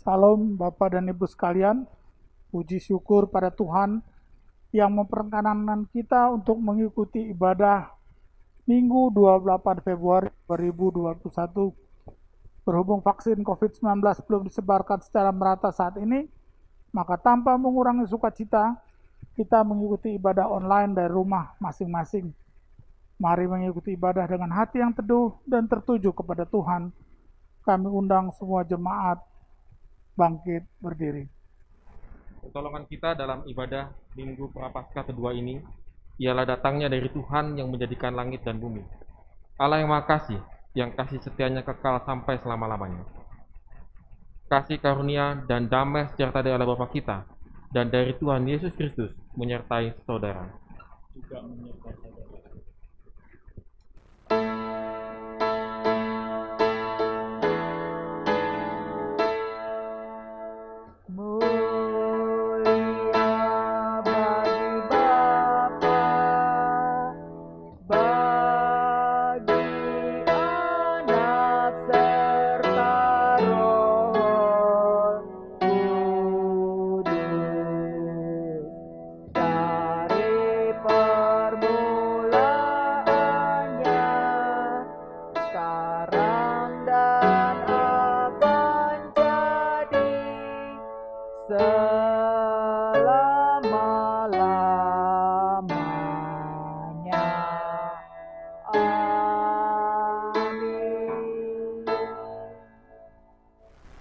Salam Bapak dan Ibu sekalian, puji syukur pada Tuhan yang memperkenankan kita untuk mengikuti ibadah Minggu 28 Februari 2021. Berhubung vaksin COVID-19 belum disebarkan secara merata saat ini, maka tanpa mengurangi sukacita, kita mengikuti ibadah online dari rumah masing-masing. Mari mengikuti ibadah dengan hati yang teduh dan tertuju kepada Tuhan. Kami undang semua jemaat bangkit berdiri. Pertolongan kita dalam ibadah Minggu Prapaskah kedua ini ialah datangnya dari Tuhan yang menjadikan langit dan bumi. Allah yang Maha Kasih, yang kasih setianya kekal sampai selama-lamanya. Kasih karunia dan damai sejahtera dari Allah Bapa kita dan dari Tuhan Yesus Kristus menyertai saudara. Juga menyertai saudara.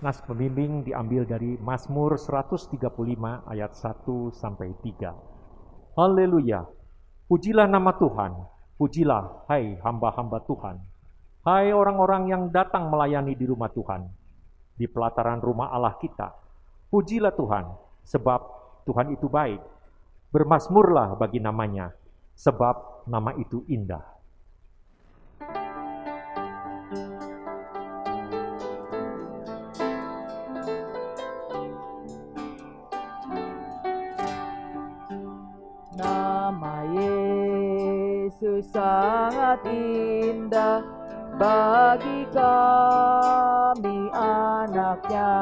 Nas pembimbing diambil dari Mazmur 135 ayat 1 sampai 3. Haleluya. Pujilah nama Tuhan. Pujilah hai hamba-hamba Tuhan. Hai orang-orang yang datang melayani di rumah Tuhan, di pelataran rumah Allah kita. Pujilah Tuhan, sebab Tuhan itu baik. Bermazmurlah bagi namanya, sebab nama itu indah. Nama Yesus sangat indah bagi kami anaknya.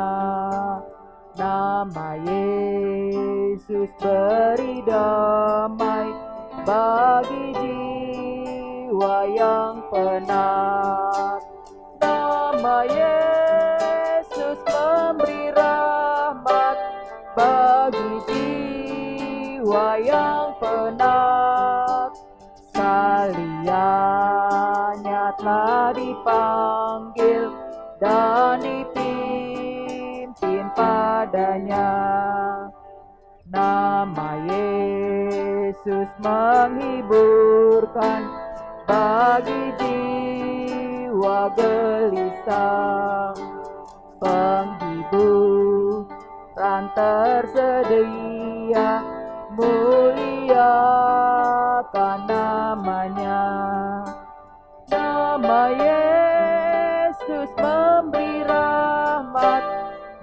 Nama Yesus beri damai bagi jiwa yang penat. Nama Yesus memberi rahmat bagi jiwa yang penat. Sekaliannya telah dipanggil dan dipimpin padanya. Nama Yesus menghiburkan bagi jiwa gelisah. Penghiburan tersedia, muliakan namanya. Nama Yesus memberi rahmat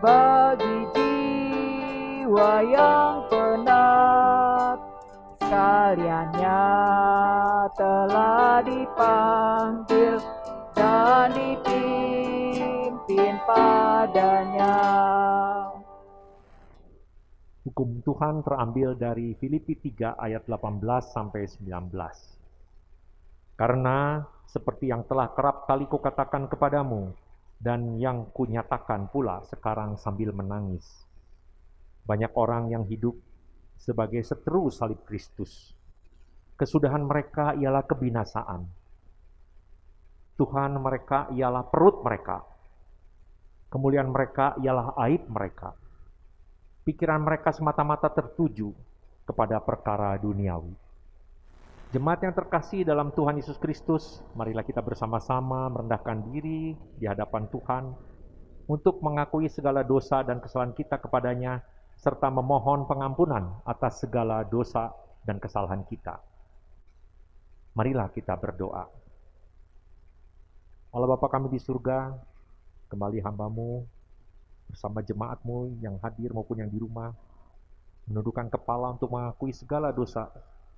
bagi jiwa yang penat. Sekaliannya telah dipanggil dan dipimpin padanya. Hukum Tuhan terambil dari Filipi 3 ayat 18 sampai 19. Karena seperti yang telah kerap kali kukatakan kepadamu dan yang kunyatakan pula sekarang sambil menangis. Banyak orang yang hidup sebagai seteru salib Kristus. Kesudahan mereka ialah kebinasaan. Tuhan mereka ialah perut mereka. Kemuliaan mereka ialah aib mereka. Pikiran mereka semata-mata tertuju kepada perkara duniawi. Jemaat yang terkasih dalam Tuhan Yesus Kristus, marilah kita bersama-sama merendahkan diri di hadapan Tuhan untuk mengakui segala dosa dan kesalahan kita kepadanya, serta memohon pengampunan atas segala dosa dan kesalahan kita. Marilah kita berdoa. Allah Bapa kami di surga, kembali hamba-Mu bersama jemaat-Mu yang hadir maupun yang di rumah, menundukkan kepala untuk mengakui segala dosa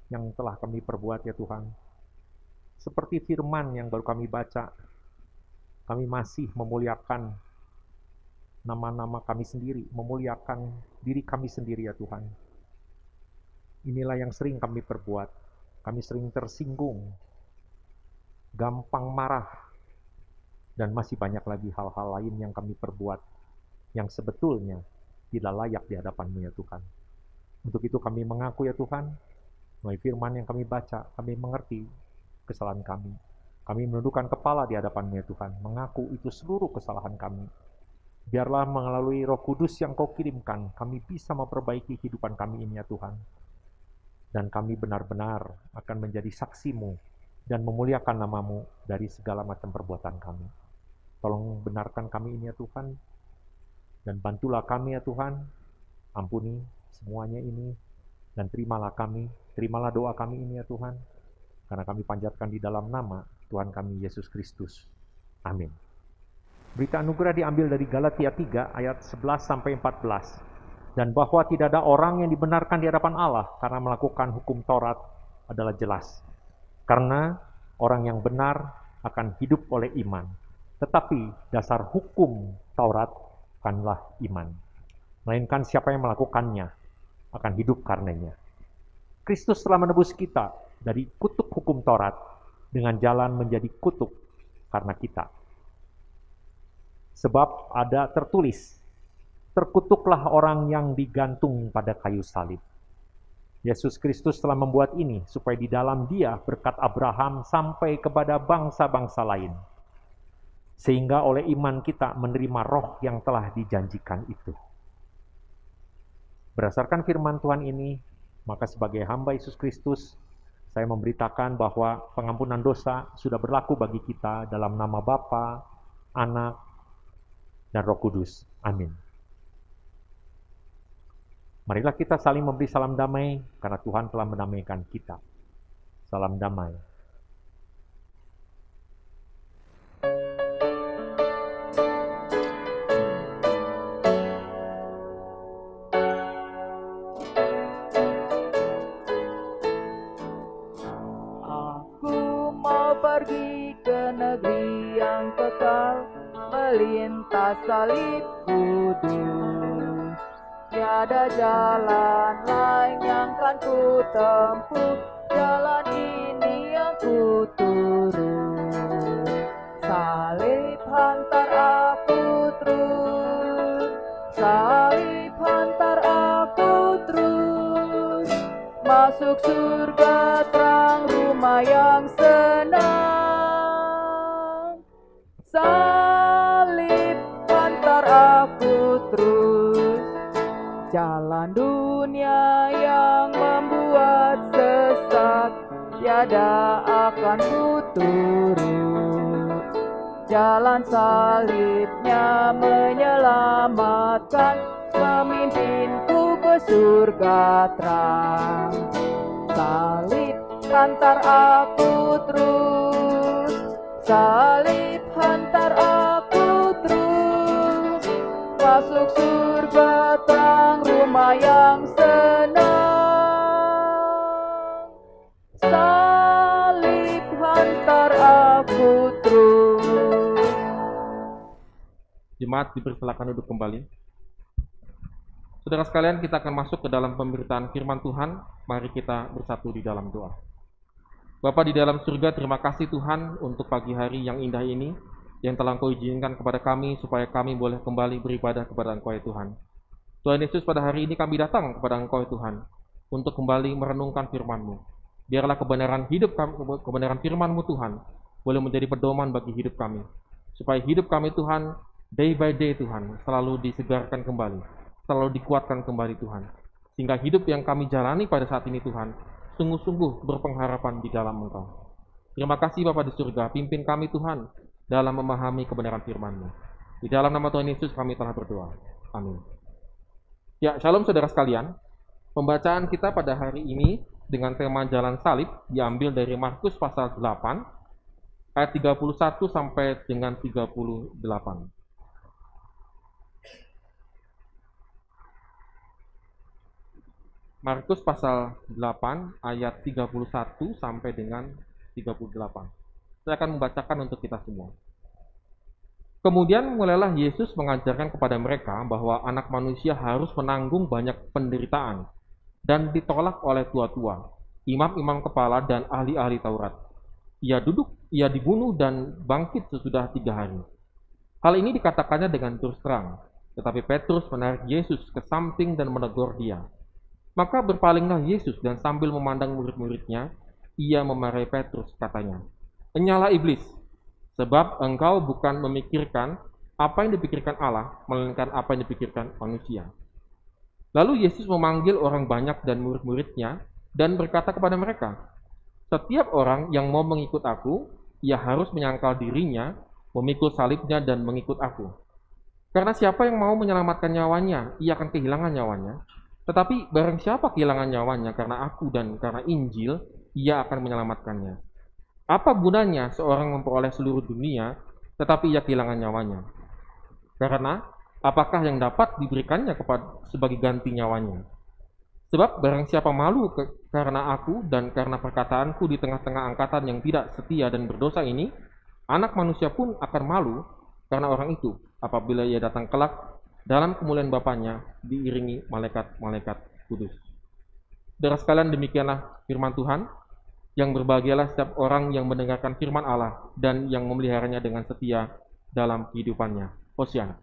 yang telah kami perbuat ya Tuhan. Seperti firman yang baru kami baca, kami masih memuliakan nama-nama kami sendiri, memuliakan diri kami sendiri ya Tuhan. Inilah yang sering kami perbuat. Kami sering tersinggung, gampang marah, dan masih banyak lagi hal-hal lain yang kami perbuat yang sebetulnya tidak layak di hadapan-Mu ya Tuhan. Untuk itu kami mengaku ya Tuhan, melalui firman yang kami baca, kami mengerti kesalahan kami. Kami menundukkan kepala di hadapan-Mu ya Tuhan, mengaku itu seluruh kesalahan kami. Biarlah melalui Roh Kudus yang Kau kirimkan, kami bisa memperbaiki kehidupan kami ini ya Tuhan. Dan kami benar-benar akan menjadi saksi-Mu dan memuliakan nama-Mu dari segala macam perbuatan kami. Tolong benarkan kami ini ya Tuhan, dan bantulah kami ya Tuhan, ampuni semuanya ini, dan terimalah kami, terimalah doa kami ini ya Tuhan, karena kami panjatkan di dalam nama Tuhan kami Yesus Kristus. Amin. Berita anugerah diambil dari Galatia 3 ayat 11-14. Dan bahwa tidak ada orang yang dibenarkan di hadapan Allah karena melakukan hukum Taurat adalah jelas. Karena orang yang benar akan hidup oleh iman. Tetapi dasar hukum Taurat bukanlah iman. Melainkan siapa yang melakukannya akan hidup karenanya. Kristus telah menebus kita dari kutuk hukum Taurat dengan jalan menjadi kutuk karena kita. Sebab ada tertulis, terkutuklah orang yang digantung pada kayu salib. Yesus Kristus telah membuat ini supaya di dalam Dia berkat Abraham sampai kepada bangsa-bangsa lain. Sehingga oleh iman kita menerima roh yang telah dijanjikan itu. Berdasarkan firman Tuhan ini, maka sebagai hamba Yesus Kristus, saya memberitakan bahwa pengampunan dosa sudah berlaku bagi kita dalam nama Bapa, Anak, dan Roh Kudus. Amin. Marilah kita saling memberi salam damai, karena Tuhan telah mendamaikan kita. Salam damai. Aku mau pergi ke negeri yang kekal, melintas salib kudus. Tiada jalan lain yang kan ku tempuh, jalan ini yang ku turun. Salib hantar aku terus, salib hantar aku terus, masuk surga terang rumah yang senang. Salib hantar aku terus, jalan dunia yang membuat sesat, tiada akan ku turut. Jalan salibnya menyelamatkan, memimpinku ke surga terang. Salib hantar aku terus, salib hantar aku terus, masuk surga terang rumah yang senang. Salib hantar aku terus. Jemaat dipersilakan duduk kembali. Saudara sekalian, kita akan masuk ke dalam pemberitaan firman Tuhan. Mari kita bersatu di dalam doa. Bapa di dalam surga, terima kasih Tuhan untuk pagi hari yang indah ini, yang telah Engkau izinkan kepada kami, supaya kami boleh kembali beribadah kepada Engkau ya Tuhan. Tuhan Yesus, pada hari ini kami datang kepada Engkau ya Tuhan, untuk kembali merenungkan firman-Mu. Biarlah kebenaran hidup kami, kebenaran firman-Mu Tuhan, boleh menjadi pedoman bagi hidup kami. Supaya hidup kami Tuhan, day by day Tuhan, selalu disegarkan kembali, selalu dikuatkan kembali Tuhan. Sehingga hidup yang kami jalani pada saat ini Tuhan, sungguh-sungguh berpengharapan di dalam Engkau. Terima kasih Bapa di surga, pimpin kami Tuhan, dalam memahami kebenaran firman-Mu. Di dalam nama Tuhan Yesus kami telah berdoa. Amin. Ya, shalom saudara sekalian. Pembacaan kita pada hari ini dengan tema Jalan Salib diambil dari Markus pasal 8, ayat 31 sampai dengan 38. Markus pasal 8 ayat 31 sampai dengan 38. Saya akan membacakan untuk kita semua. Kemudian mulailah Yesus mengajarkan kepada mereka bahwa anak manusia harus menanggung banyak penderitaan dan ditolak oleh tua-tua, imam-imam kepala dan ahli-ahli Taurat. Ia dibunuh dan bangkit sesudah 3 hari. Hal ini dikatakannya dengan terus terang, tetapi Petrus menarik Yesus ke samping dan menegur dia. Maka berpalinglah Yesus dan sambil memandang murid-muridnya, ia memarahi Petrus, katanya, "Enyalah iblis, sebab engkau bukan memikirkan apa yang dipikirkan Allah, melainkan apa yang dipikirkan manusia." Lalu Yesus memanggil orang banyak dan murid-muridnya dan berkata kepada mereka, "Setiap orang yang mau mengikut aku, ia harus menyangkal dirinya, memikul salibnya dan mengikut aku. Karena siapa yang mau menyelamatkan nyawanya, ia akan kehilangan nyawanya. Tetapi barang siapa kehilangan nyawanya karena aku dan karena Injil, ia akan menyelamatkannya. Apa gunanya seorang memperoleh seluruh dunia, tetapi ia kehilangan nyawanya? Karena apakah yang dapat diberikannya sebagai ganti nyawanya? Sebab barang siapa malu karena aku dan karena perkataanku di tengah-tengah angkatan yang tidak setia dan berdosa ini, anak manusia pun akan malu karena orang itu apabila ia datang kelak dalam kemuliaan Bapanya diiringi malaikat-malaikat kudus." Saudara sekalian, demikianlah firman Tuhan. Yang berbahagialah setiap orang yang mendengarkan firman Allah dan yang memeliharanya dengan setia dalam kehidupannya. Hosiana.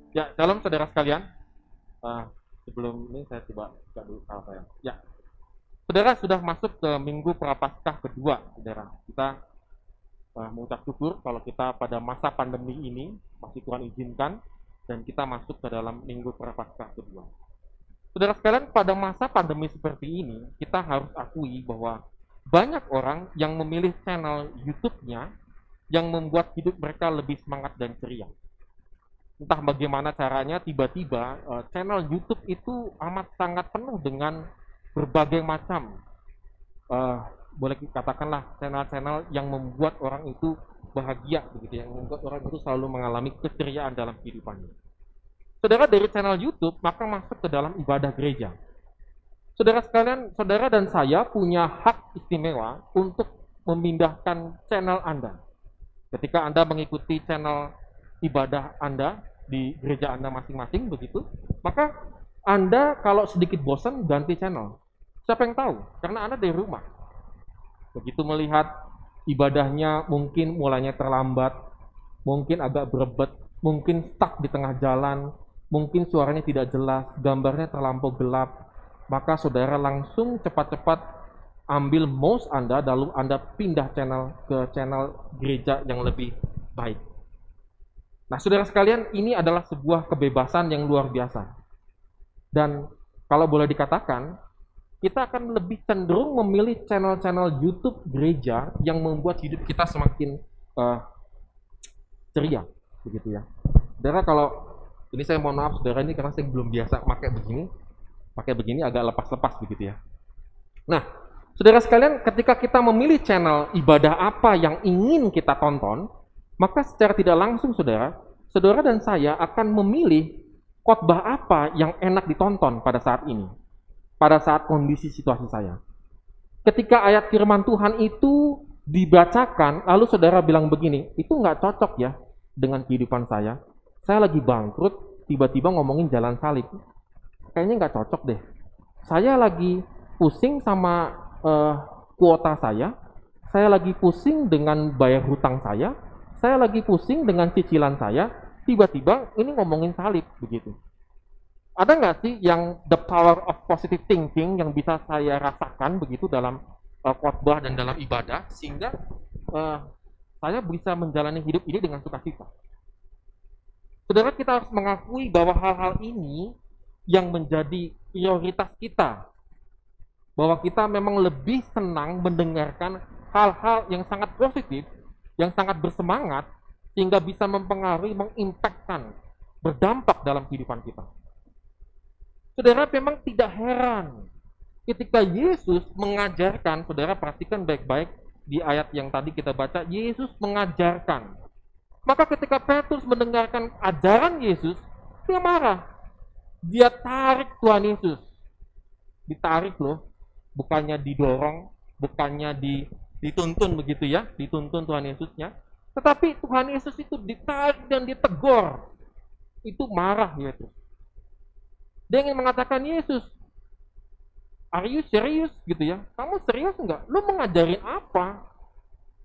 Ya, shalom saudara sekalian. Sebelum ini saya coba buka dulu salah saya. Ya, saudara sudah masuk ke minggu Prapaskah kedua, saudara. Kita mengucap syukur kalau kita pada masa pandemi ini masih Tuhan izinkan dan kita masuk ke dalam minggu Prapaskah kedua. Saudara sekalian, pada masa pandemi seperti ini, kita harus akui bahwa banyak orang yang memilih channel YouTube-nya yang membuat hidup mereka lebih semangat dan ceria. Entah bagaimana caranya, tiba-tiba channel YouTube itu amat sangat penuh dengan berbagai macam, boleh dikatakanlah channel-channel yang membuat orang itu bahagia, begitu, yang membuat orang itu selalu mengalami keceriaan dalam kehidupannya. Saudara, dari channel YouTube maka masuk ke dalam ibadah gereja. Saudara sekalian, saudara dan saya punya hak istimewa untuk memindahkan channel Anda. Ketika Anda mengikuti channel ibadah Anda di gereja Anda masing-masing, begitu, maka Anda kalau sedikit bosan ganti channel. Siapa yang tahu? Karena Anda dari rumah. Begitu melihat ibadahnya mungkin mulanya terlambat, mungkin agak berebet, mungkin stuck di tengah jalan, mungkin suaranya tidak jelas, gambarnya terlampau gelap, maka saudara langsung cepat-cepat ambil mouse Anda, lalu Anda pindah channel ke channel gereja yang lebih baik. Nah, saudara sekalian, ini adalah sebuah kebebasan yang luar biasa. Dan kalau boleh dikatakan, kita akan lebih cenderung memilih channel-channel YouTube gereja yang membuat hidup kita semakin ceria, begitu ya. Saudara, kalau ini saya mohon maaf saudara, ini karena saya belum biasa pakai begini agak lepas-lepas begitu ya. Nah, saudara sekalian, ketika kita memilih channel ibadah apa yang ingin kita tonton, maka secara tidak langsung saudara dan saya akan memilih khotbah apa yang enak ditonton pada saat ini, pada saat kondisi situasi saya. Ketika ayat firman Tuhan itu dibacakan, lalu saudara bilang begini, itu nggak cocok ya dengan kehidupan saya lagi bangkrut, tiba-tiba ngomongin jalan salib, kayaknya nggak cocok deh. Saya lagi pusing sama kuota saya lagi pusing dengan bayar hutang saya lagi pusing dengan cicilan saya, tiba-tiba ini ngomongin salib, begitu. Ada nggak sih yang the power of positive thinking yang bisa saya rasakan begitu dalam khotbah dan dalam ibadah, sehingga saya bisa menjalani hidup ini dengan sukacita. Saudara, kita harus mengakui bahwa hal-hal ini yang menjadi prioritas kita, bahwa kita memang lebih senang mendengarkan hal-hal yang sangat positif, yang sangat bersemangat, sehingga bisa mempengaruhi, mengimpakkan, berdampak dalam kehidupan kita. Saudara, memang tidak heran ketika Yesus mengajarkan, saudara perhatikan baik-baik di ayat yang tadi kita baca, Yesus mengajarkan Maka ketika Petrus mendengarkan ajaran Yesus, dia marah. Dia tarik Tuhan Yesus. Ditarik loh, bukannya didorong, bukannya dituntun begitu ya, dituntun Tuhan Yesusnya. Tetapi Tuhan Yesus itu ditarik dan ditegur. Itu marah Yesus. Dia ingin mengatakan, Yesus, are you serious gitu ya? Kamu serius enggak? Lu mengajarin apa?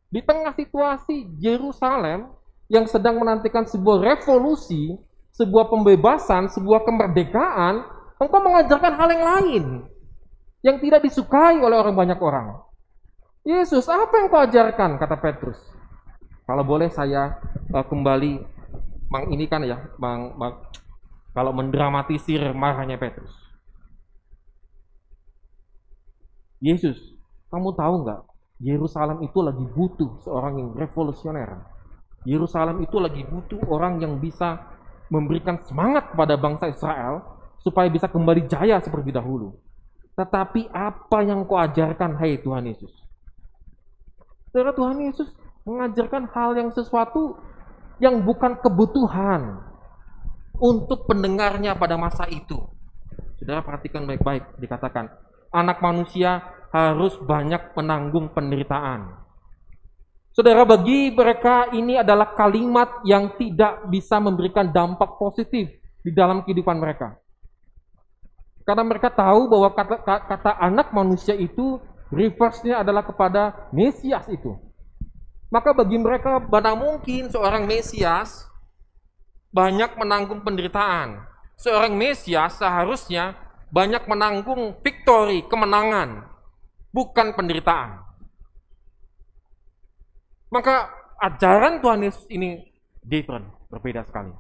Di tengah situasi Yerusalem yang sedang menantikan sebuah revolusi, sebuah pembebasan, sebuah kemerdekaan, engkau mengajarkan hal yang lain yang tidak disukai oleh orang banyak orang. Yesus, apa yang kau ajarkan? Kata Petrus. Kalau boleh saya kembali menginikan ya, kalau mendramatisir marahnya Petrus. Yesus, kamu tahu nggak? Yerusalem itu lagi butuh seorang yang revolusioner. Yerusalem itu lagi butuh orang yang bisa memberikan semangat kepada bangsa Israel supaya bisa kembali jaya seperti dahulu. Tetapi apa yang kau ajarkan, hai Tuhan Yesus? Saudara, Tuhan Yesus mengajarkan hal yang sesuatu yang bukan kebutuhan untuk pendengarnya pada masa itu. Saudara perhatikan baik-baik, dikatakan, anak manusia harus banyak menanggung penderitaan. Saudara, bagi mereka ini adalah kalimat yang tidak bisa memberikan dampak positif di dalam kehidupan mereka. Karena mereka tahu bahwa kata anak manusia itu reverse-nya adalah kepada Mesias itu. Maka bagi mereka mana mungkin seorang Mesias banyak menanggung penderitaan. Seorang Mesias seharusnya banyak menanggung victory, kemenangan, bukan penderitaan. Maka ajaran Tuhan Yesus ini different, berbeda sekali.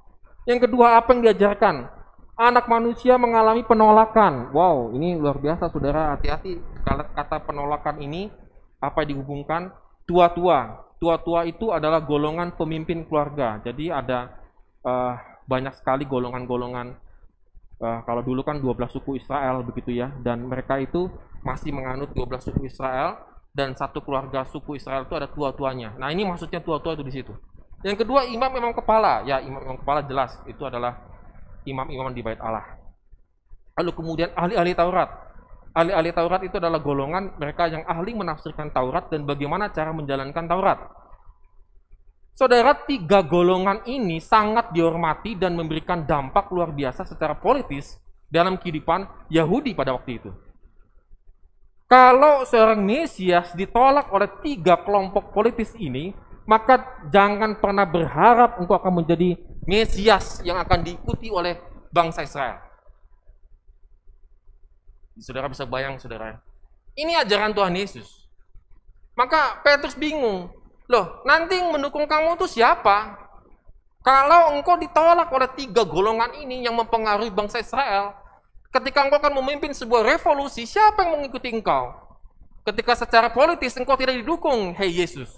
Yang kedua, apa yang diajarkan? Anak manusia mengalami penolakan. Wow, ini luar biasa saudara, hati-hati. Kalau kata penolakan ini, apa dihubungkan? Tua-tua. Tua-tua itu adalah golongan pemimpin keluarga. Jadi ada banyak sekali golongan-golongan. Kalau dulu kan 12 suku Israel begitu ya. Dan mereka itu masih menganut 12 suku Israel. Dan satu keluarga suku Israel itu ada tua-tuanya. Nah ini maksudnya tua-tua itu di situ. Yang kedua, imam kepala. Ya, imam kepala jelas. Itu adalah imam-imam di bait Allah. Lalu kemudian ahli-ahli Taurat. Ahli-ahli Taurat itu adalah golongan mereka yang ahli menafsirkan Taurat dan bagaimana cara menjalankan Taurat. Saudara, tiga golongan ini sangat dihormati dan memberikan dampak luar biasa secara politis dalam kehidupan Yahudi pada waktu itu. Kalau seorang Mesias ditolak oleh tiga kelompok politis ini, maka jangan pernah berharap engkau akan menjadi Mesias yang akan diikuti oleh bangsa Israel. Saudara bisa bayang, saudara. Ini ajaran Tuhan Yesus. Maka Petrus bingung. Loh, nanti yang mendukung kamu itu siapa? Kalau engkau ditolak oleh tiga golongan ini yang mempengaruhi bangsa Israel, ketika engkau akan memimpin sebuah revolusi, siapa yang mengikuti engkau? Ketika secara politis engkau tidak didukung, hei Yesus.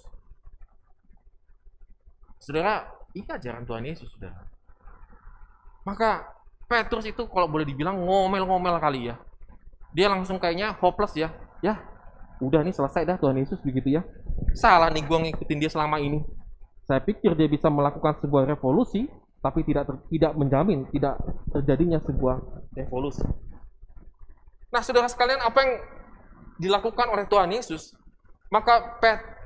Saudara, ini ajaran Tuhan Yesus, saudara. Maka Petrus itu kalau boleh dibilang ngomel-ngomel kali ya. Dia langsung kayaknya hopeless ya. Ya, udah nih selesai dah Tuhan Yesus begitu ya. Salah nih gua ngikutin dia selama ini. Saya pikir dia bisa melakukan sebuah revolusi, tapi tidak menjamin tidak terjadinya sebuah revolusi. Nah, saudara sekalian, apa yang dilakukan oleh Tuhan Yesus? Maka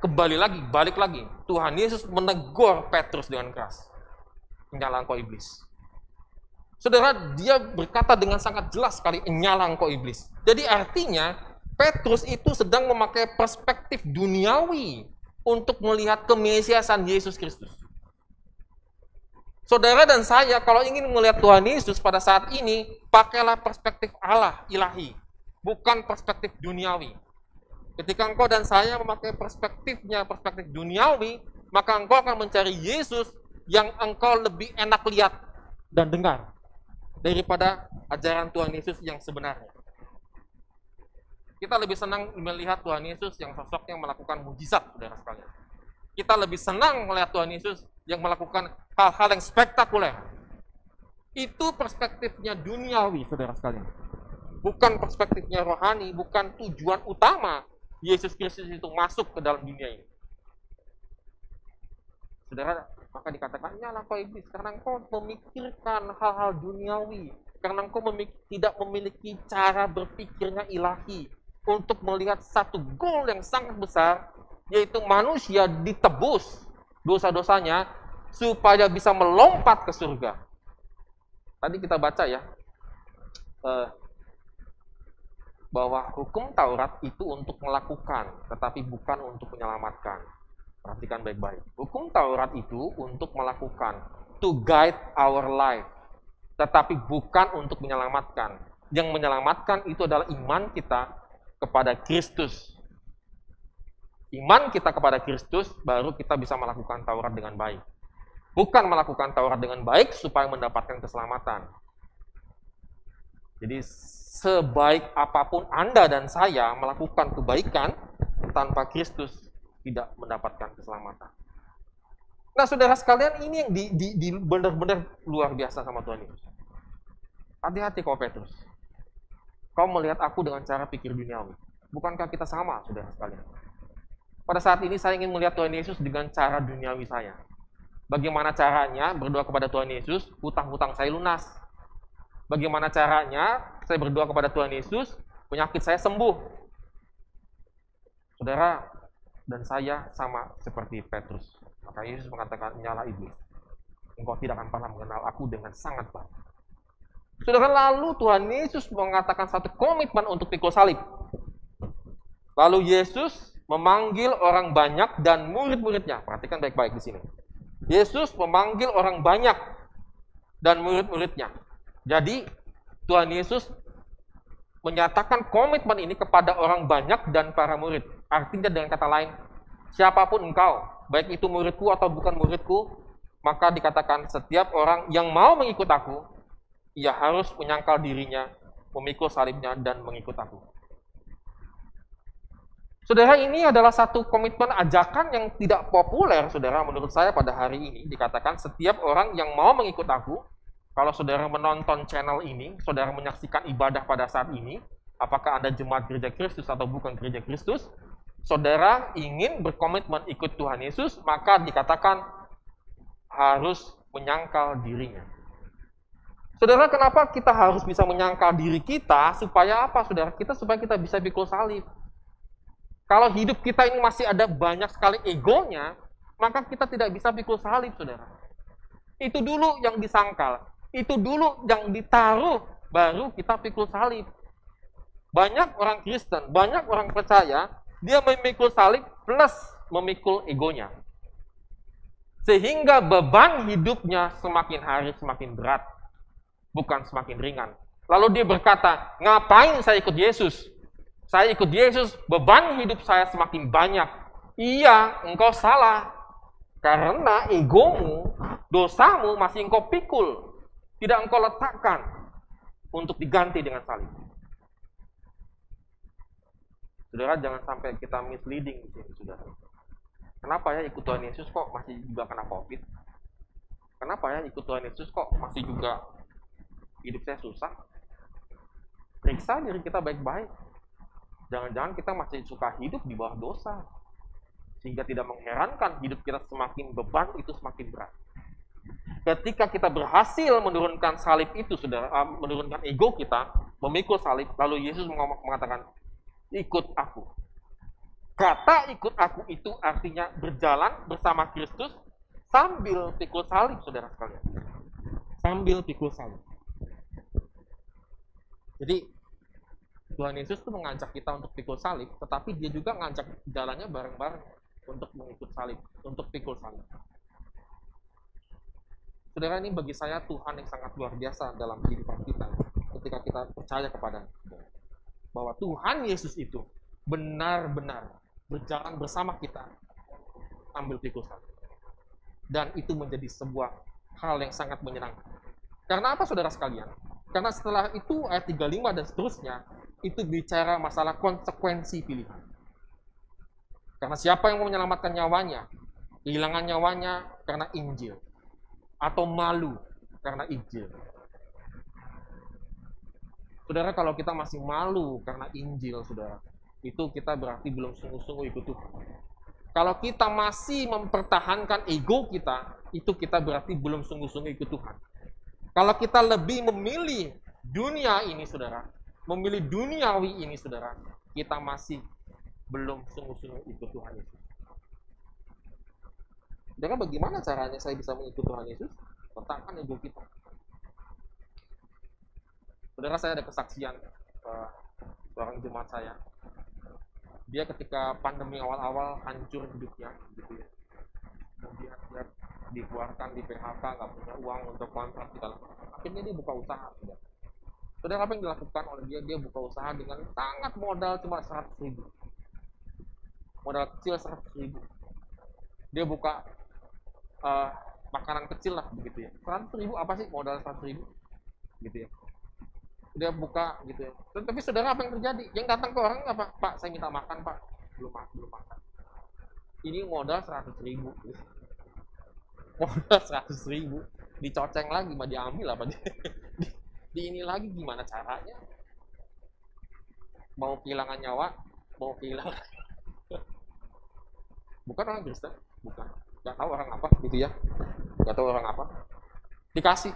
balik lagi. Tuhan Yesus menegur Petrus dengan keras. Nyala engkau iblis. Saudara, dia berkata dengan sangat jelas sekali, nyala engkau iblis. Jadi artinya, Petrus itu sedang memakai perspektif duniawi untuk melihat kemesiasan Yesus Kristus. Saudara dan saya, kalau ingin melihat Tuhan Yesus pada saat ini, pakailah perspektif Allah, ilahi. Bukan perspektif duniawi. Ketika engkau dan saya memakai perspektif duniawi, maka engkau akan mencari Yesus yang engkau lebih enak lihat dan dengar daripada ajaran Tuhan Yesus yang sebenarnya. Kita lebih senang melihat Tuhan Yesus yang sosoknya melakukan mujizat, saudara sekalian. Kita lebih senang melihat Tuhan Yesus yang melakukan hal-hal yang spektakuler. Itu perspektifnya duniawi, saudara sekalian. Bukan perspektifnya rohani, bukan tujuan utama Yesus Kristus itu masuk ke dalam dunia ini. Saudara, Maka dikatakan, nyala kau iblis, karena engkau memikirkan hal-hal duniawi, karena engkau tidak memiliki cara berpikirnya ilahi untuk melihat satu goal yang sangat besar, yaitu manusia ditebus dosa-dosanya supaya bisa melompat ke surga. Tadi kita baca ya, bahwa hukum Taurat itu untuk melakukan, tetapi bukan untuk menyelamatkan. Perhatikan baik-baik. Hukum Taurat itu untuk melakukan, to guide our life, tetapi bukan untuk menyelamatkan. Yang menyelamatkan itu adalah iman kita kepada Kristus. Iman kita kepada Kristus, baru kita bisa melakukan Taurat dengan baik. Bukan melakukan Taurat dengan baik supaya mendapatkan keselamatan. Jadi sebaik apapun Anda dan saya melakukan kebaikan, tanpa Kristus tidak mendapatkan keselamatan. Nah, saudara sekalian, ini yang benar-benar luar biasa sama Tuhan Yesus. Hati-hati kau Petrus. Kau melihat aku dengan cara pikir duniawi. Bukankah kita sama, saudara sekalian? Pada saat ini saya ingin melihat Tuhan Yesus dengan cara duniawi saya. Bagaimana caranya berdoa kepada Tuhan Yesus, hutang-hutang saya lunas. Bagaimana caranya saya berdoa kepada Tuhan Yesus, penyakit saya sembuh. Saudara dan saya sama seperti Petrus. Maka Yesus mengatakan, nyala iblis, engkau tidak akan pernah mengenal aku dengan sangat baik. Saudara, lalu Tuhan Yesus mengatakan satu komitmen untuk pikul salib. Lalu Yesus memanggil orang banyak dan murid-muridnya. Perhatikan baik-baik di sini. Yesus memanggil orang banyak dan murid-muridnya. Jadi Tuhan Yesus menyatakan komitmen ini kepada orang banyak dan para murid. Artinya dengan kata lain, siapapun engkau, baik itu muridku atau bukan muridku, maka dikatakan setiap orang yang mau mengikut aku, ia harus menyangkal dirinya, memikul salibnya, dan mengikut aku. Saudara, ini adalah satu komitmen ajakan yang tidak populer, saudara, menurut saya pada hari ini. Dikatakan setiap orang yang mau mengikut aku, kalau saudara menonton channel ini, saudara menyaksikan ibadah pada saat ini, apakah Anda jemaat gereja Kristus atau bukan gereja Kristus, saudara ingin berkomitmen ikut Tuhan Yesus, maka dikatakan harus menyangkal dirinya. Saudara, kenapa kita harus bisa menyangkal diri kita? Supaya apa, saudara? Supaya kita bisa pikul salib. Kalau hidup kita ini masih ada banyak sekali egonya, maka kita tidak bisa pikul salib, saudara. Itu dulu yang disangkal. Itu dulu yang ditaruh, baru kita pikul salib. Banyak orang Kristen, banyak orang percaya, dia memikul salib plus memikul egonya. Sehingga beban hidupnya semakin hari semakin berat, bukan semakin ringan. Lalu dia berkata, ngapain saya ikut Yesus? Saya ikut Yesus, beban hidup saya semakin banyak. Iya, engkau salah. Karena egomu, dosamu masih engkau pikul. Tidak engkau letakkan untuk diganti dengan salib. Saudara, jangan sampai kita misleading di sini, saudara. Kenapa ya ikut Tuhan Yesus kok masih juga kena COVID? Kenapa ya ikut Tuhan Yesus kok masih juga hidup saya susah? Periksa diri kita baik-baik. Jangan-jangan kita masih suka hidup di bawah dosa. Sehingga tidak mengherankan hidup kita semakin beban itu semakin berat. Ketika kita berhasil menurunkan salib itu, saudara, menurunkan ego kita, memikul salib, lalu Yesus mengatakan, ikut aku. Kata ikut aku itu artinya berjalan bersama Kristus sambil pikul salib, saudara sekalian. Sambil pikul salib. Jadi, Tuhan Yesus itu mengajak kita untuk pikul salib, tetapi dia juga ngajak jalannya bareng-bareng untuk mengikut salib, untuk pikul salib. Saudara, ini bagi saya Tuhan yang sangat luar biasa dalam kehidupan kita ketika kita percaya kepada bahwa Tuhan Yesus itu benar-benar berjalan bersama kita ambil pikul salib. Dan itu menjadi sebuah hal yang sangat menyenangkan. Karena apa, saudara sekalian? Karena setelah itu ayat 35 dan seterusnya itu bicara masalah konsekuensi pilihan. Karena siapa yang mau menyelamatkan nyawanya, kehilangan nyawanya karena Injil, atau malu karena Injil. Saudara, kalau kita masih malu karena Injil, saudara, itu kita berarti belum sungguh-sungguh ikut Tuhan. Kalau kita masih mempertahankan ego kita, itu kita berarti belum sungguh-sungguh ikut Tuhan. Kalau kita lebih memilih dunia ini, saudara, memilih duniawi ini, saudara, kita masih belum sungguh-sungguh ikut Tuhan Yesus. Jadi bagaimana caranya saya bisa mengikut Tuhan Yesus? Letakkan ego kita. Saudara, saya ada kesaksian seorang jemaat saya. Dia ketika pandemi awal-awal hancur hidupnya, gitu ya. Kemudian dia dikeluarkan di PHK, nggak punya uang untuk kontrak segala macam. Akhirnya dia buka usaha. Saudara, apa yang dilakukan oleh dia? Dia buka usaha dengan sangat modal cuma 100.000. Modal kecil 100.000. Dia buka makanan kecil lah, begitu ya. 100.000 apa sih modal 100.000? Gitu ya. Dia buka gitu ya. Tapi saudara, apa yang terjadi? Yang datang ke orang apa? Pak, saya minta makan, Pak. Belum makan. Ini modal 100.000. Modal 100.000. Dicoceng lagi, mah diambil apa? Di ini lagi, gimana caranya? Mau kehilangan nyawa, mau kehilangan. Bukan orang Kristen, bukan. Gak tahu orang apa gitu ya. Gak tahu orang apa. Dikasih.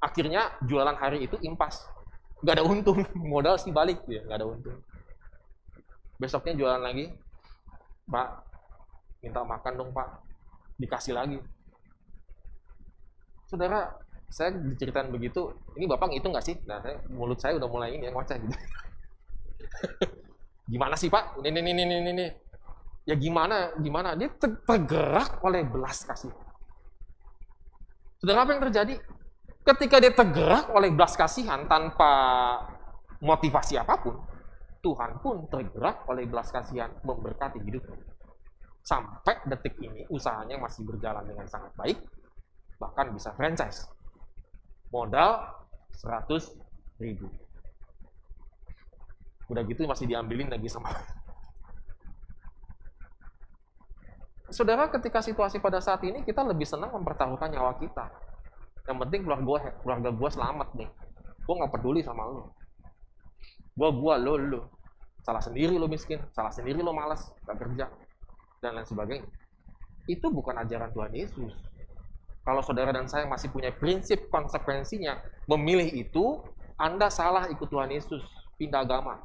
Akhirnya jualan hari itu impas, nggak ada untung, modal sih balik ya, nggak ada untung. Besoknya jualan lagi, Pak, minta makan dong Pak, dikasih lagi. Saudara, saya diceritain begitu, ini Bapak ngitung nggak sih? Nah, mulut saya udah mulai ini ya, ngoceh gitu. Gimana sih Pak? Ini. Ya gimana? Dia tergerak oleh belas kasih. Saudara, apa yang terjadi? Ketika dia tergerak oleh belas kasihan tanpa motivasi apapun, Tuhan pun tergerak oleh belas kasihan memberkati hidupnya. Sampai detik ini usahanya masih berjalan dengan sangat baik, bahkan bisa franchise. Modal 100.000. Udah gitu masih diambilin lagi sama. Saudara, ketika situasi pada saat ini kita lebih senang mempertaruhkan nyawa kita. Yang penting keluarga gue selamat nih. Gue gak peduli sama lo. Lo. Salah sendiri lo miskin. Salah sendiri lo malas, gak kerja. Dan lain sebagainya. Itu bukan ajaran Tuhan Yesus. Kalau saudara dan saya masih punya prinsip konsekuensinya, memilih itu, Anda salah ikut Tuhan Yesus. Pindah agama.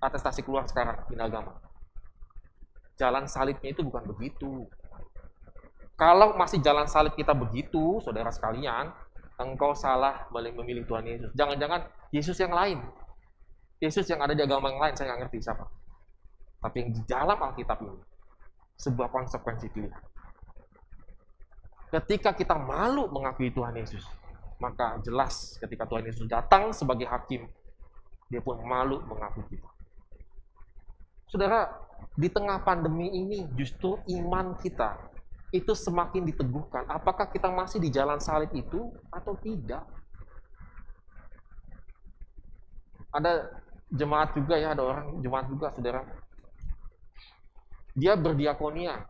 Atestasi keluar sekarang, pindah agama. Jalan salibnya itu bukan begitu. Kalau masih jalan salib kita begitu, saudara sekalian, engkau salah memilih Tuhan Yesus. Jangan-jangan Yesus yang lain. Yesus yang ada di agama yang lain, saya nggak ngerti siapa. Tapi yang di dalam Alkitab ini, sebuah konsekuensi pilihan. Ketika kita malu mengakui Tuhan Yesus, maka jelas ketika Tuhan Yesus datang sebagai hakim, dia pun malu mengakui kita. Saudara, di tengah pandemi ini justru iman kita itu semakin diteguhkan. Apakah kita masih di jalan salib itu atau tidak? Ada jemaat juga ya, ada orang jemaat juga, saudara. Dia berdiakonia.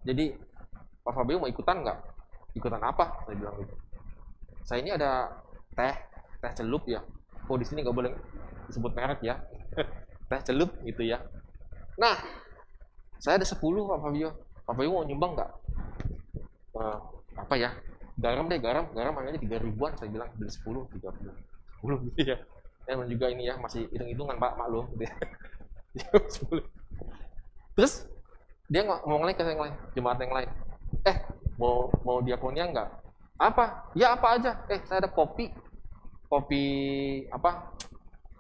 Jadi, Pak Fabio mau ikutan nggak? Ikutan apa? Saya bilang gitu. Saya ini ada teh celup ya. Di sini nggak boleh disebut merek ya. Teh celup gitu ya. Nah, saya ada 10 Pak Fabio. Pak Fabio mau nyumbang nggak? Apa ya? Garam hanya 3.000-an. Saya bilang beli 10 gitu ya. Dan juga ini ya, masih hitung-hitungan Pak, maklum gitu ya. 10. Terus dia ngomong lagi ke yang lain, jemaat yang lain. Mau diakonia nggak? Apa? Ya apa aja. Saya ada kopi apa?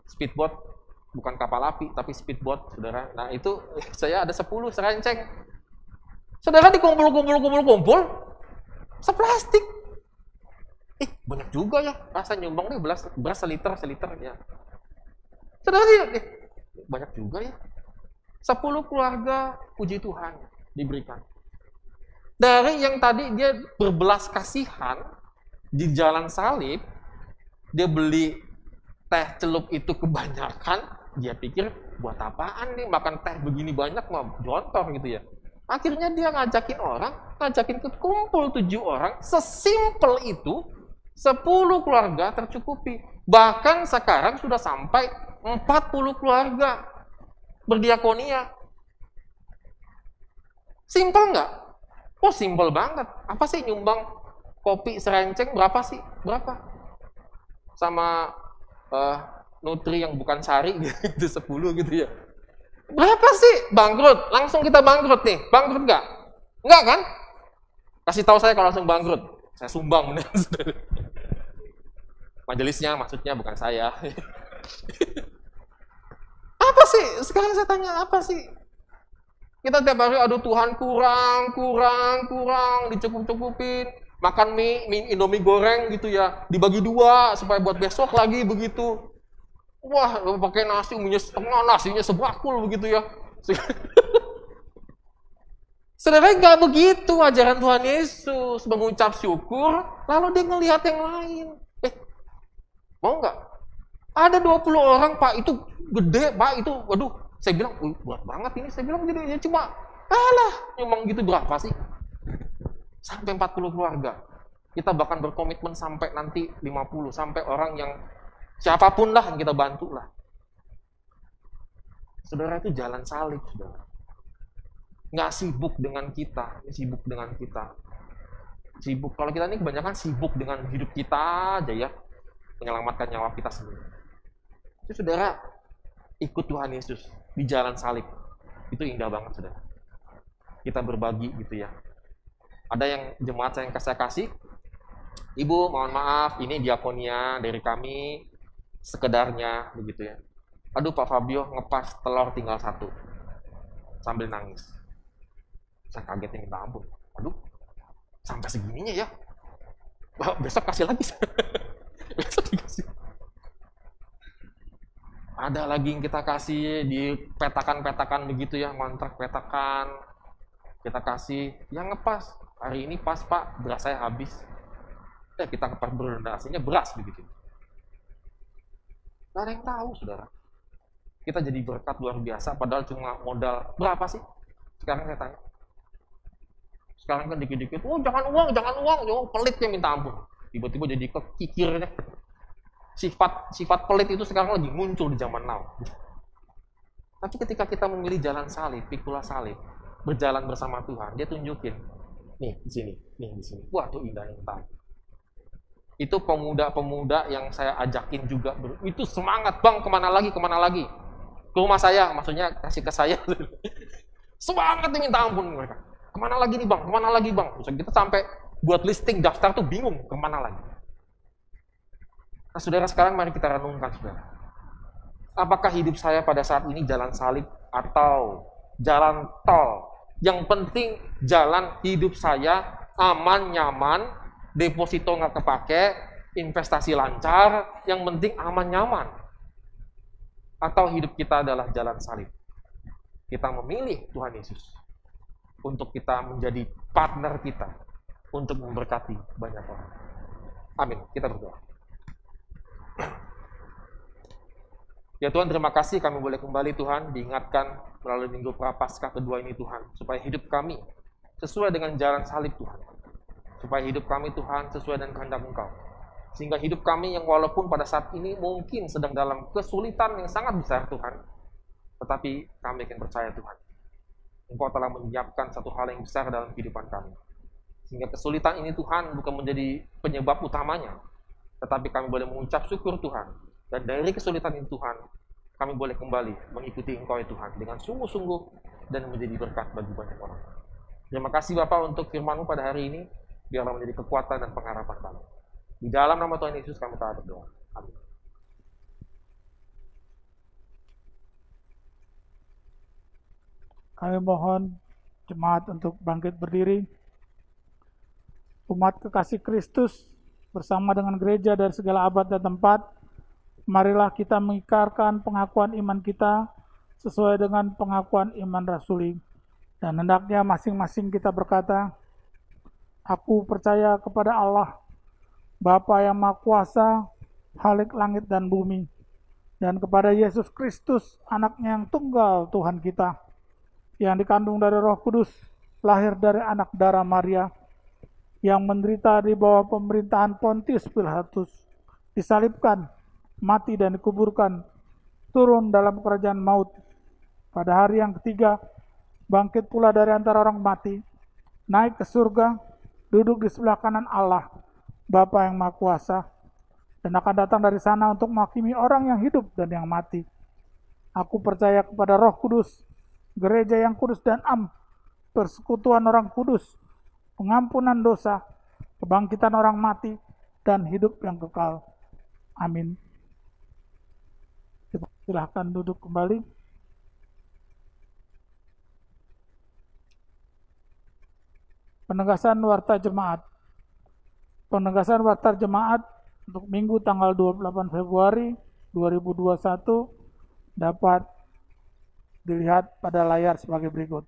Speedboat. Bukan kapal api, tapi speedboat, saudara. Nah itu saya ada 10 serenceng. Saudara dikumpul, seplastik. Banyak juga ya. Saya nyumbang nih beras seliter ya. Saudara banyak juga ya. 10 keluarga, puji Tuhan, diberikan. Dari yang tadi dia berbelas kasihan di jalan salib, dia beli teh celup itu kebanyakan. Dia pikir, buat apaan nih makan teh begini banyak, mah jontor gitu ya. Akhirnya dia ngajakin ke kumpul 7 orang, sesimpel itu, 10 keluarga tercukupi. Bahkan sekarang sudah sampai 40 keluarga. berdiakonia. Simpel nggak? Oh, simpel banget. Apa sih nyumbang kopi serenceng berapa sih? Berapa? Sama nutri yang bukan sari gitu 10 gitu ya. Berapa sih? Bangkrut. Langsung kita bangkrut nih. Bangkrut nggak? Nggak kan? Kasih tahu saya kalau langsung bangkrut. Saya sumbang bener. Majelisnya maksudnya bukan saya. Apa sih? Sekarang saya tanya, apa sih? Kita tiap hari, aduh Tuhan kurang, dicukup-cukupin. Makan mie Indomie goreng gitu ya, dibagi 2 supaya buat besok lagi begitu. Wah, pakai nasi, mie setengah, nasinya sebakul begitu ya. Saudara, nggak begitu ajaran Tuhan Yesus. Mengucap syukur, lalu dia ngelihat yang lain. Mau nggak? Ada 20 orang, Pak, itu gede, Pak, itu, waduh, saya bilang, buat banget ini, saya bilang begini, ya cuma, nyumbang gitu berapa sih? Sampai 40 keluarga. Kita bahkan berkomitmen sampai nanti 50, sampai orang yang, siapapun lah yang kita bantu lah. Saudara, itu jalan salib, saudara. Nggak sibuk dengan kita, sibuk dengan kita. Sibuk, kalau kita ini kebanyakan sibuk dengan hidup kita aja ya, menyelamatkan nyawa kita sendiri. Itu saudara, ikut Tuhan Yesus di jalan salib. Itu indah banget, saudara. Kita berbagi gitu ya. Ada yang jemaat saya yang saya kasih, Ibu, mohon maaf, ini diakonia dari kami, sekedarnya, begitu ya. Aduh, Pak Fabio ngepas telur tinggal 1, sambil nangis. Saya kagetnya minta ampun. Aduh, sampai segininya ya. Besok kasih lagi. Besok dikasih. Ada lagi yang kita kasih di petakan-petakan begitu ya, kontrak petakan. Kita kasih yang ngepas. Hari ini pas, Pak, beras saya habis. Kita ngepas berdonasinya beras begitu. Gak ada yang tahu, saudara. Kita jadi berkat luar biasa, padahal cuma modal berapa sih? Sekarang saya tanya. Sekarang kan dikit-dikit, jangan uang, pelitnya minta ampun. Tiba-tiba jadi kekikir deh. Sifat pelit itu sekarang lagi muncul di zaman now. Tapi ketika kita memilih jalan salib, pikul salib, berjalan bersama Tuhan, dia tunjukin, nih di sini. Wah, itu indah yang tahu. Itu pemuda-pemuda yang saya ajakin juga, itu semangat, Bang, kemana lagi? Ke rumah saya, maksudnya kasih ke saya. Semangat nih, minta ampun mereka. Kemana lagi nih, Bang? Terus kita sampai buat listing daftar tuh bingung kemana lagi. Nah, saudara, sekarang mari kita renungkan, saudara. Apakah hidup saya pada saat ini jalan salib atau jalan tol? Yang penting jalan hidup saya aman, nyaman, deposito nggak kepake, investasi lancar, yang penting aman, nyaman. Atau hidup kita adalah jalan salib? Kita memilih Tuhan Yesus untuk kita menjadi partner kita untuk memberkati banyak orang. Amin. Kita berdoa. Ya Tuhan, terima kasih kami boleh kembali Tuhan diingatkan melalui Minggu Prapaskah kedua ini Tuhan, supaya hidup kami sesuai dengan jalan salib Tuhan. Supaya hidup kami Tuhan sesuai dengan kehendak Engkau. Sehingga hidup kami yang walaupun pada saat ini mungkin sedang dalam kesulitan yang sangat besar Tuhan, tetapi kami akan percaya Tuhan, Engkau telah menyiapkan satu hal yang besar dalam kehidupan kami. Sehingga kesulitan ini Tuhan bukan menjadi penyebab utamanya, tetapi kami boleh mengucap syukur Tuhan. Dan dari kesulitan ini Tuhan, kami boleh kembali mengikuti Engkau ya Tuhan, dengan sungguh-sungguh dan menjadi berkat bagi banyak orang. Terima kasih Bapak untuk firman-Mu pada hari ini, biarlah menjadi kekuatan dan pengharapan kami. Di dalam nama Tuhan Yesus kami telah berdoa. Amin. Kami mohon jemaat untuk bangkit berdiri. Umat kekasih Kristus bersama dengan gereja dari segala abad dan tempat, marilah kita mengikarkan pengakuan iman kita sesuai dengan pengakuan iman rasuli. Dan hendaknya masing-masing kita berkata, aku percaya kepada Allah, Bapa yang Maha Kuasa, Khalik langit dan bumi, dan kepada Yesus Kristus, anaknya yang tunggal Tuhan kita, yang dikandung dari Roh Kudus, lahir dari anak darah Maria, yang menderita di bawah pemerintahan Pontius Pilatus, disalibkan, mati dan dikuburkan, turun dalam kerajaan maut, Pada hari yang ketiga, bangkit pula dari antara orang mati, naik ke surga, duduk di sebelah kanan Allah, Bapa yang Maha Kuasa, dan akan datang dari sana untuk menghakimi orang yang hidup dan yang mati. Aku percaya kepada Roh Kudus, gereja yang kudus dan am, persekutuan orang kudus, pengampunan dosa, kebangkitan orang mati, dan hidup yang kekal. Amin. Silahkan duduk kembali. Penegasan Warta Jemaat. Penegasan Warta Jemaat untuk Minggu tanggal 28 Februari 2021 dapat dilihat pada layar sebagai berikut.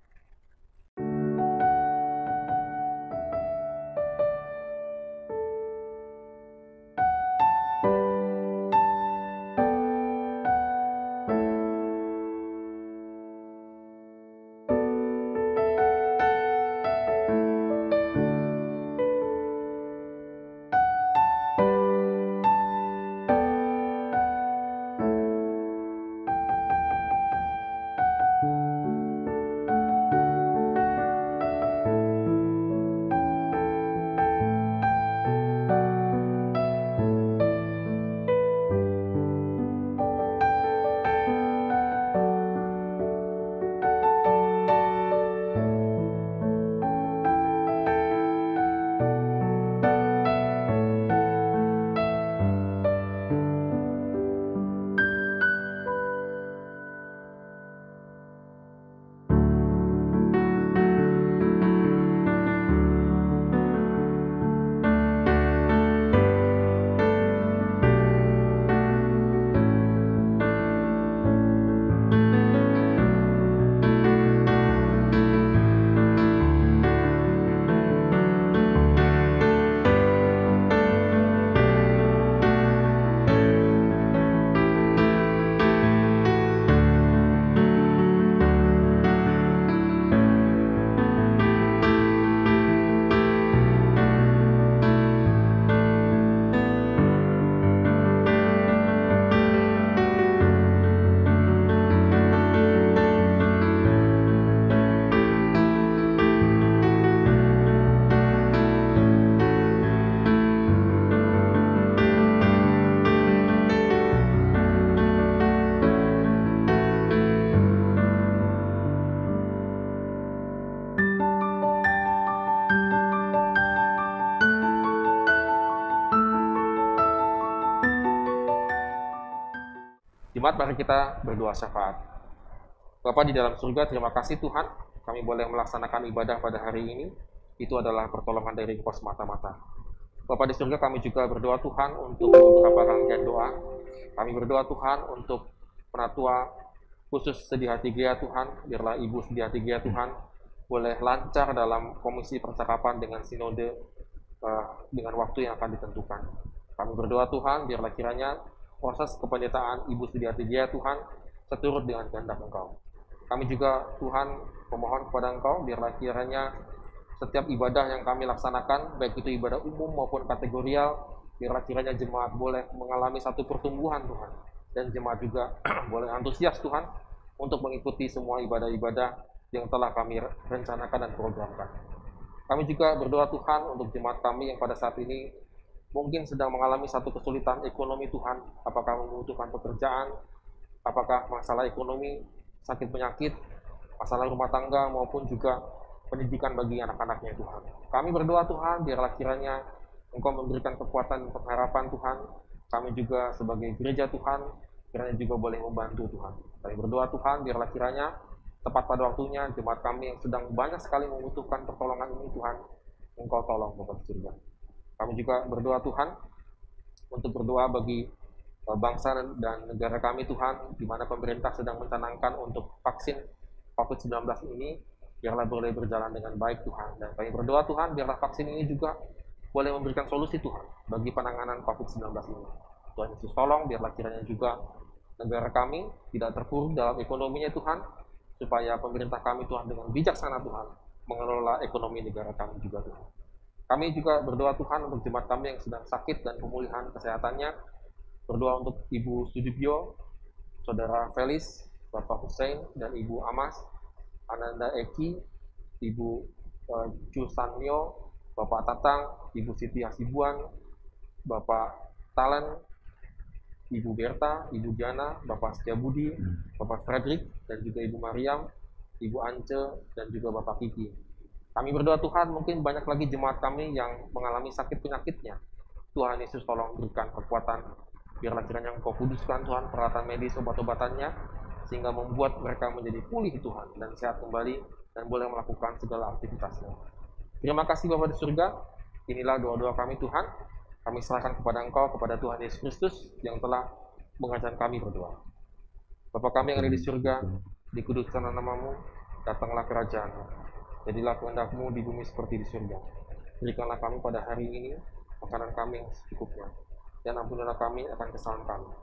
Jemaat, mari kita berdoa syafaat. Bapa di dalam surga, terima kasih Tuhan, kami boleh melaksanakan ibadah pada hari ini. Itu adalah pertolongan dari Engkau semata-mata. Bapa di surga, kami juga berdoa Tuhan untuk beberapa rangkaian doa. Kami berdoa Tuhan untuk penatua khusus Sedia Hati Gea Tuhan, biarlah Ibu Sedia Hati Gea Tuhan boleh lancar dalam komisi percakapan dengan sinode dengan waktu yang akan ditentukan. Kami berdoa Tuhan, biarlah kiranya proses kependetaan Ibu Sedia Hati Gea Tuhan seturut dengan kehendak Engkau. Kami juga Tuhan memohon kepada Engkau, biarlah kiranya setiap ibadah yang kami laksanakan, baik itu ibadah umum maupun kategorial, biarlah kiranya jemaat boleh mengalami satu pertumbuhan Tuhan, dan jemaat juga boleh antusias Tuhan untuk mengikuti semua ibadah-ibadah yang telah kami rencanakan dan programkan. Kami juga berdoa Tuhan untuk jemaat kami yang pada saat ini mungkin sedang mengalami satu kesulitan ekonomi Tuhan, apakah membutuhkan pekerjaan, apakah masalah ekonomi, sakit penyakit, masalah rumah tangga, maupun juga pendidikan bagi anak-anaknya Tuhan. Kami berdoa Tuhan, biarlah kiranya Engkau memberikan kekuatan dan pengharapan Tuhan. Kami juga sebagai gereja Tuhan, kiranya juga boleh membantu Tuhan. Kami berdoa Tuhan, biarlah kiranya tepat pada waktunya jemaat kami yang sedang banyak sekali membutuhkan pertolongan ini Tuhan, Engkau tolong Bapa di surga. Kami juga berdoa Tuhan untuk berdoa bagi bangsa dan negara kami Tuhan, di mana pemerintah sedang mencanangkan untuk vaksin COVID-19 ini, biarlah boleh berjalan dengan baik Tuhan. Dan kami berdoa Tuhan, biarlah vaksin ini juga boleh memberikan solusi Tuhan bagi penanganan COVID-19 ini. Tuhan Yesus tolong, biarlah kiranya juga negara kami tidak terpuruk dalam ekonominya Tuhan, supaya pemerintah kami Tuhan dengan bijaksana Tuhan mengelola ekonomi negara kami juga Tuhan. Kami juga berdoa Tuhan untuk jemaat kami yang sedang sakit dan pemulihan kesehatannya. Berdoa untuk Ibu Sudibyo, Saudara Felis, Bapak Hussein dan Ibu Amas, Ananda Eki, Ibu Chu Sanmyo, Bapak Tatang, Ibu Siti Hasibuan, Bapak Talen, Ibu Berta, Ibu Jana, Bapak Setiabudi, Bapak Frederick, dan juga Ibu Mariam, Ibu Ance, dan juga Bapak Kiki. Kami berdoa Tuhan, mungkin banyak lagi jemaat kami yang mengalami sakit penyakitnya. Tuhan Yesus tolong berikan kekuatan, biarlah kiranya Engkau kuduskan Tuhan peralatan medis, obat-obatannya, sehingga membuat mereka menjadi pulih Tuhan, dan sehat kembali, dan boleh melakukan segala aktivitasnya. Terima kasih Bapa di surga, inilah doa-doa kami Tuhan, kami serahkan kepada Engkau, kepada Tuhan Yesus Kristus, yang telah mengajar kami berdoa. Bapa kami yang ada di surga, dikuduskanlah nama-Mu, datanglah kerajaan-Mu, jadilah kehendak-Mu di bumi seperti di surga. Berikanlah kami pada hari ini makanan kami yang secukupnya, dan ampunilah kami akan kesalahan kami,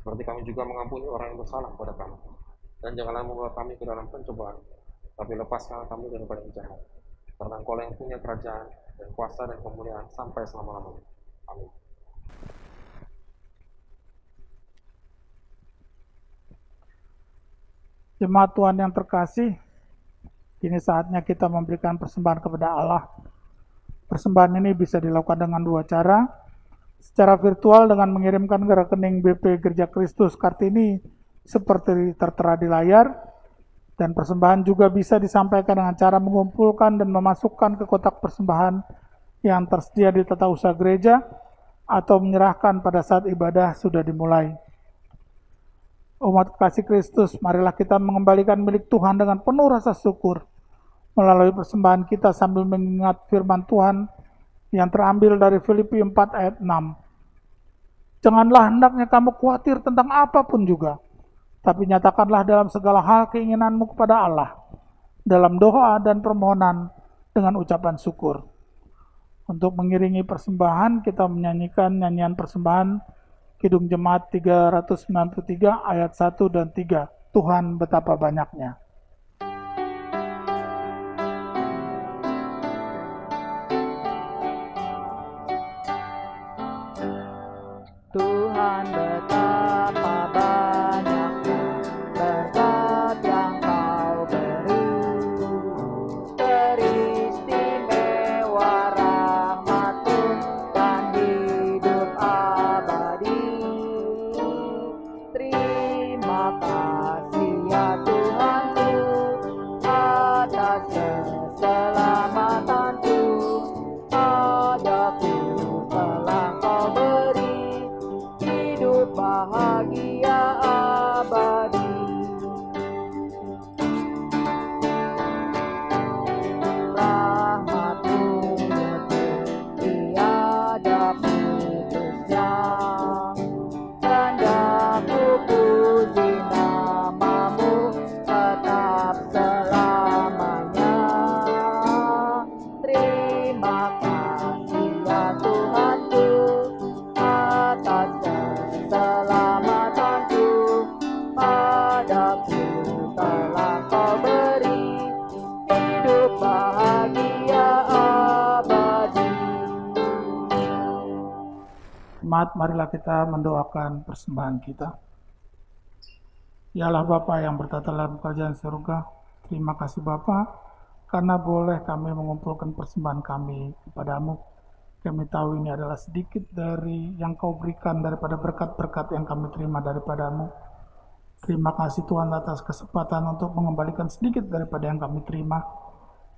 seperti kami juga mengampuni orang yang bersalah kepada kami. Dan janganlah membawa kami ke dalam pencobaan, tapi lepaskanlah kami daripada yang jahat. Karena Engkau yang punya kerajaan, dan kuasa, dan kemuliaan sampai selama-lamanya. Amin. Jemaat Tuhan yang terkasih, kini saatnya kita memberikan persembahan kepada Allah. Persembahan ini bisa dilakukan dengan dua cara. Secara virtual dengan mengirimkan ke rekening BP Gereja Kristus Kartini seperti tertera di layar. Dan persembahan juga bisa disampaikan dengan cara mengumpulkan dan memasukkan ke kotak persembahan yang tersedia di tata usaha gereja atau menyerahkan pada saat ibadah sudah dimulai. Umat kasih Kristus, marilah kita mengembalikan milik Tuhan dengan penuh rasa syukur melalui persembahan kita sambil mengingat firman Tuhan yang terambil dari Filipi 4 ayat 6. Janganlah hendaknya kamu khawatir tentang apapun juga, tapi nyatakanlah dalam segala hal keinginanmu kepada Allah, dalam doa dan permohonan dengan ucapan syukur. Untuk mengiringi persembahan, kita menyanyikan nyanyian persembahan Kidung Jemaat 393 ayat 1 dan 3. Tuhan betapa banyaknya. Tuhan betapa banyaknya berkat yang Kau beri, teristimewa rahmat-Mu dan hidup abadi. Terima kasih ya Tuhanku atas keselamatanku, padaku telah Kau beri hidup bahagia abadi. Rahmat-Mu betul tiada putusnya, kehendakku puji nama-Mu tetap selamanya. Terima kasih ya Tuhanku atas keselamatanku, padaku telah Kau beri hidup bahagia abadi. Jemaat, marilah kita mendoakan persembahan kita. Ya Allah Bapa yang bertata dalam kerajaan surga, terima kasih Bapa karena boleh kami mengumpulkan persembahan kami kepadamu. Kami tahu ini adalah sedikit dari yang Kau berikan daripada berkat-berkat yang kami terima daripadamu. Terima kasih Tuhan atas kesempatan untuk mengembalikan sedikit daripada yang kami terima.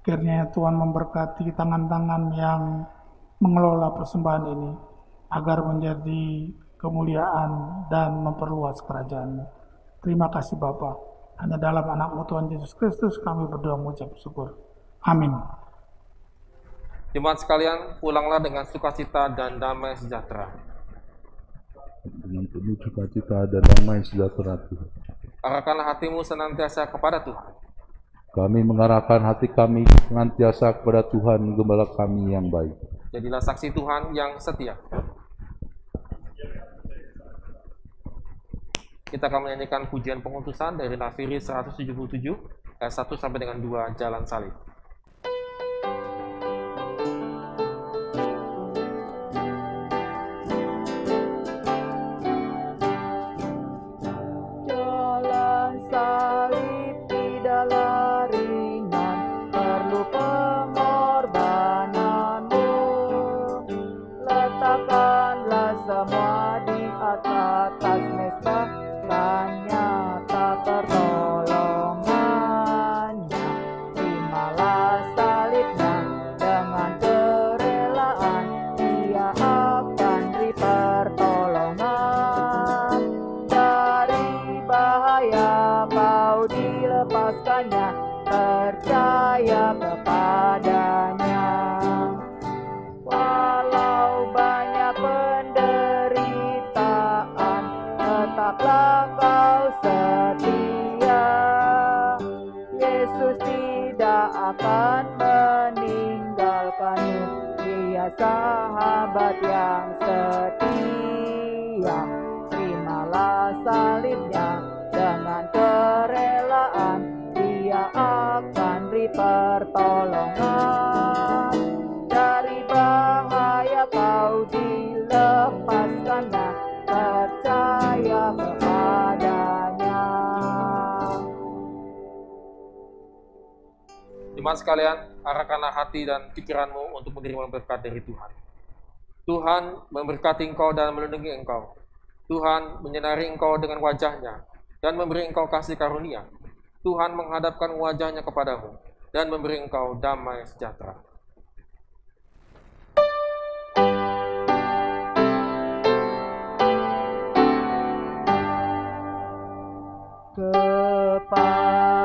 Kiranya Tuhan memberkati tangan-tangan yang mengelola persembahan ini agar menjadi kemuliaan dan memperluas kerajaan-Mu. Terima kasih Bapa. Hanya dalam anak-Mu Tuhan Yesus Kristus kami berdoa mengucap syukur. Amin. Jemaat sekalian, pulanglah dengan sukacita dan damai sejahtera. Dengan penuh sukacita dan damai sejahtera Tuhan. Arahkanlah hatimu senantiasa kepada Tuhan. Kami mengarahkan hati kami senantiasa kepada Tuhan, Gembala kami yang baik. Jadilah saksi Tuhan yang setia. Kita akan menyanyikan pujian pengutusan dari Nafiri 177 ayat 1 sampai dengan 2, Jalan Salib. Jalan salib mengandalkanmu, Dia sahabat yang setia. Terimalah salibnya dengan kerelaan, Dia akan beri pertolongan. Dari bahaya kau dilepaskannya, percaya kepadanya. Jemaat sekalian, arahkanlah hati dan pikiranmu untuk menerima berkat dari Tuhan. Tuhan memberkati engkau dan melindungi engkau. Tuhan menyinari engkau dengan wajah-Nya dan memberi engkau kasih karunia. Tuhan menghadapkan wajah-Nya kepadamu dan memberi engkau damai sejahtera. Kepada